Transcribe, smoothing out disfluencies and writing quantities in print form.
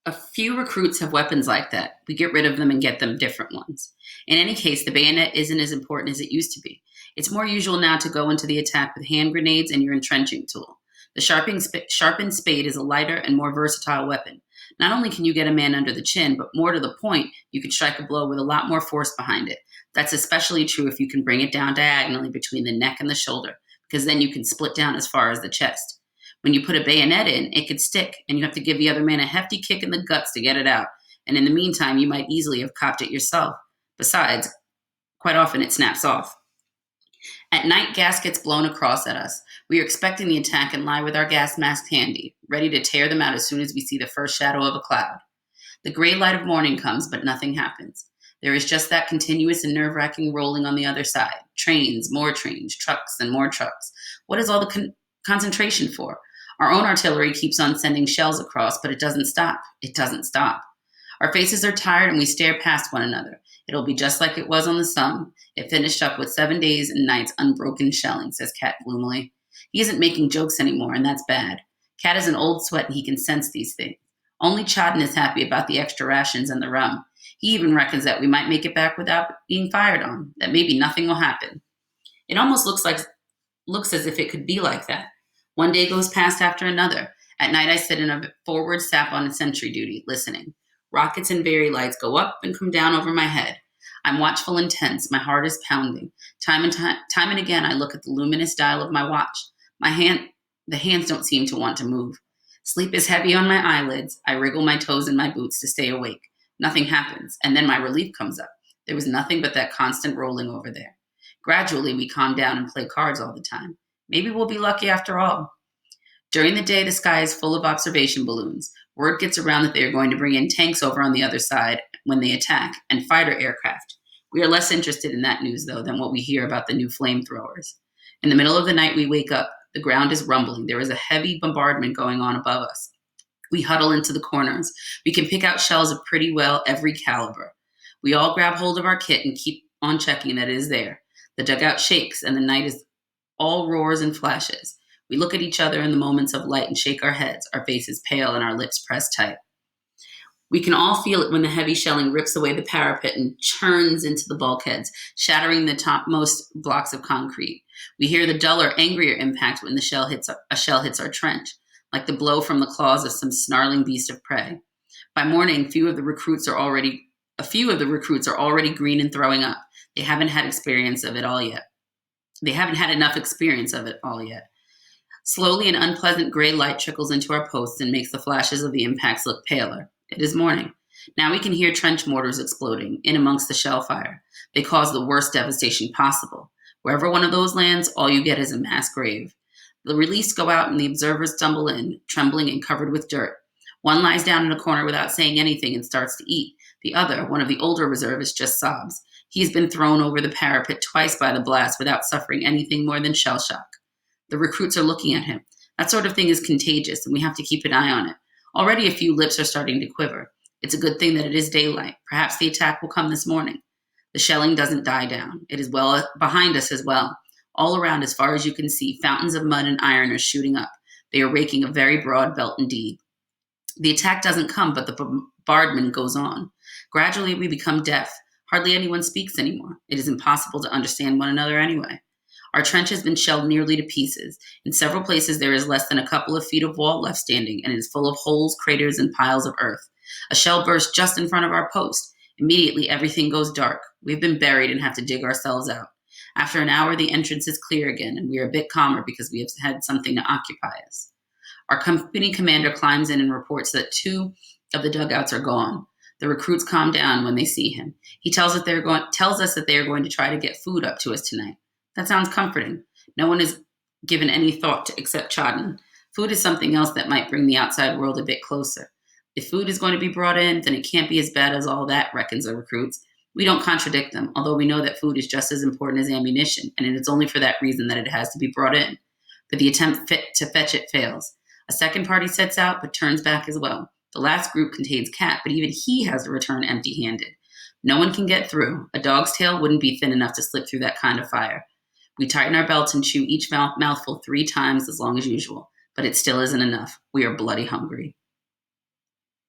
A few recruits have weapons like that. We get rid of them and get them different ones. In any case, the bayonet isn't as important as it used to be. It's more usual now to go into the attack with hand grenades and your entrenching tool. The sharpened spade is a lighter and more versatile weapon. Not only can you get a man under the chin, but more to the point, you can strike a blow with a lot more force behind it. That's especially true if you can bring it down diagonally between the neck and the shoulder, because then you can split down as far as the chest. When you put a bayonet in, it could stick, and you have to give the other man a hefty kick in the guts to get it out. And in the meantime, you might easily have copped it yourself. Besides, quite often it snaps off. At night, gas gets blown across at us. We are expecting the attack and lie with our gas masks handy, ready to tear them out as soon as we see the first shadow of a cloud. The gray light of morning comes, but nothing happens. There is just that continuous and nerve-wracking rolling on the other side. Trains, more trains, trucks, and more trucks. What is all the concentration for? Our own artillery keeps on sending shells across, but it doesn't stop. It doesn't stop. Our faces are tired and we stare past one another. It'll be just like it was on the Somme. It finished up with 7 days and nights unbroken shelling, says Cat gloomily. He isn't making jokes anymore, and that's bad. Cat is an old sweat and he can sense these things. Only Chadden is happy about the extra rations and the rum. He even reckons that we might make it back without being fired on, that maybe nothing will happen. It almost looks as if it could be like that. One day goes past after another. At night I sit in a forward sap on sentry duty, listening. Rockets and Very lights go up and come down over my head. I'm watchful and tense. My heart is pounding. Time and again, I look at the luminous dial of my watch. The hands don't seem to want to move. Sleep is heavy on my eyelids. I wriggle my toes in my boots to stay awake. Nothing happens, and then my relief comes up. There was nothing but that constant rolling over there. Gradually, we calm down and play cards all the time. Maybe we'll be lucky after all. During the day, the sky is full of observation balloons. Word gets around that they are going to bring in tanks over on the other side when they attack, and fighter aircraft. We are less interested in that news, though, than what we hear about the new flamethrowers. In the middle of the night, we wake up. The ground is rumbling. There is a heavy bombardment going on above us. We huddle into the corners. We can pick out shells of pretty well every caliber. We all grab hold of our kit and keep on checking that it is there. The dugout shakes, and the night is all roars and flashes. We look at each other in the moments of light and shake our heads, our faces pale and our lips pressed tight. We can all feel it when the heavy shelling rips away the parapet and churns into the bulkheads, shattering the topmost blocks of concrete. We hear the duller, angrier impact when a shell hits our trench, like the blow from the claws of some snarling beast of prey. By morning, a few of the recruits are already green and throwing up. They haven't had experience of it all yet. They haven't had enough experience of it all yet. Slowly, an unpleasant gray light trickles into our posts and makes the flashes of the impacts look paler. It is morning. Now we can hear trench mortars exploding in amongst the shell fire. They cause the worst devastation possible. Wherever one of those lands, all you get is a mass grave. The released go out and the observers stumble in, trembling and covered with dirt. One lies down in a corner without saying anything and starts to eat. The other, one of the older reservists, just sobs. He has been thrown over the parapet twice by the blast without suffering anything more than shell shock. The recruits are looking at him. That sort of thing is contagious, and we have to keep an eye on it. Already a few lips are starting to quiver. It's a good thing that it is daylight. Perhaps the attack will come this morning. The shelling doesn't die down. It is well behind us as well. All around, as far as you can see, fountains of mud and iron are shooting up. They are raking a very broad belt indeed. The attack doesn't come, but the bombardment goes on. Gradually, we become deaf. Hardly anyone speaks anymore. It is impossible to understand one another anyway. Our trench has been shelled nearly to pieces. In several places, there is less than a couple of feet of wall left standing, and it is full of holes, craters, and piles of earth. A shell burst just in front of our post. Immediately, everything goes dark. We've been buried and have to dig ourselves out. After an hour, the entrance is clear again, and we are a bit calmer because we have had something to occupy us. Our company commander climbs in and reports that 2 of the dugouts are gone. The recruits calm down when they see him. He tells us that they are going to try to get food up to us tonight. That sounds comforting. No one has given any thought to except Chadden. Food is something else that might bring the outside world a bit closer. If food is going to be brought in, then it can't be as bad as all that, reckons the recruits. We don't contradict them, although we know that food is just as important as ammunition, and it is only for that reason that it has to be brought in. But the attempt to fetch it fails. A second party sets out, but turns back as well. The last group contains Cat, but even he has to return empty-handed. No one can get through. A dog's tail wouldn't be thin enough to slip through that kind of fire. We tighten our belts and chew each mouthful 3 times as long as usual, but it still isn't enough. We are bloody hungry.